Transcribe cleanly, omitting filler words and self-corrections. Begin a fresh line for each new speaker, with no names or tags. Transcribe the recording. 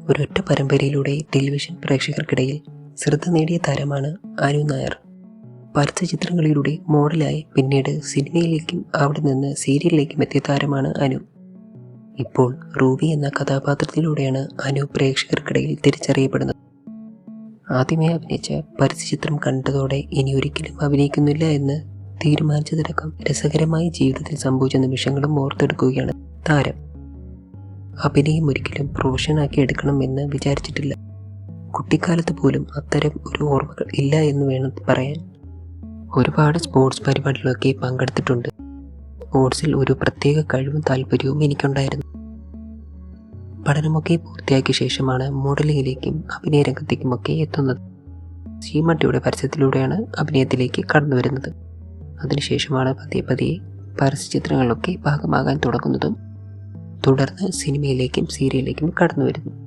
ഒരൊറ്റ പരമ്പരയിലൂടെ ടെലിവിഷൻ പ്രേക്ഷകർക്കിടയിൽ ശ്രദ്ധ നേടിയ താരമാണ് അനു നായർ. പരസ്യചിത്രങ്ങളിലൂടെ മോഡലായി പിന്നീട് സിനിമയിലേക്കും അവിടെ നിന്ന് സീരിയലിലേക്കും എത്തിയ താരമാണ് അനു. ഇപ്പോൾ റൂബി എന്ന കഥാപാത്രത്തിലൂടെയാണ് അനു പ്രേക്ഷകർക്കിടയിൽ തിരിച്ചറിയപ്പെടുന്നത്. ആദ്യമേ അഭിനയിച്ച പരസ്യചിത്രം കണ്ടതോടെ ഇനി ഒരിക്കലും അഭിനയിക്കുന്നില്ല എന്ന് തീരുമാനിച്ചതടക്കം രസകരമായി ജീവിതത്തിൽ സംഭവിച്ച നിമിഷങ്ങളും ഓർത്തെടുക്കുകയാണ് താരം. അഭിനയം ഒരിക്കലും പ്രൊഫഷനാക്കി എടുക്കണം എന്ന് വിചാരിച്ചിട്ടില്ല. കുട്ടിക്കാലത്ത് പോലും അത്തരം ഒരു ഓർമ്മകൾ ഇല്ല എന്ന് വേണം പറയാൻ. ഒരുപാട് സ്പോർട്സ് പരിപാടികളൊക്കെ പങ്കെടുത്തിട്ടുണ്ട്. സ്പോർട്സിൽ ഒരു പ്രത്യേക കഴിവും താല്പര്യവും എനിക്കുണ്ടായിരുന്നു. പഠനമൊക്കെ പൂർത്തിയാക്കിയ ശേഷമാണ് മോഡലിങ്ങിലേക്കും അഭിനയ രംഗത്തേക്കുമൊക്കെ എത്തുന്നത്. സീമട്ടിയുടെ പരസ്യത്തിലൂടെയാണ് അഭിനയത്തിലേക്ക് കടന്നു വരുന്നത്. അതിനുശേഷമാണ് പതിയെ പരസ്യചിത്രങ്ങളിലൊക്കെ ഭാഗമാകാൻ തുടങ്ങുന്നതും തുടർന്ന് സിനിമയിലേക്കും സീരിയലിലേക്കും കടന്നു വരുന്നു.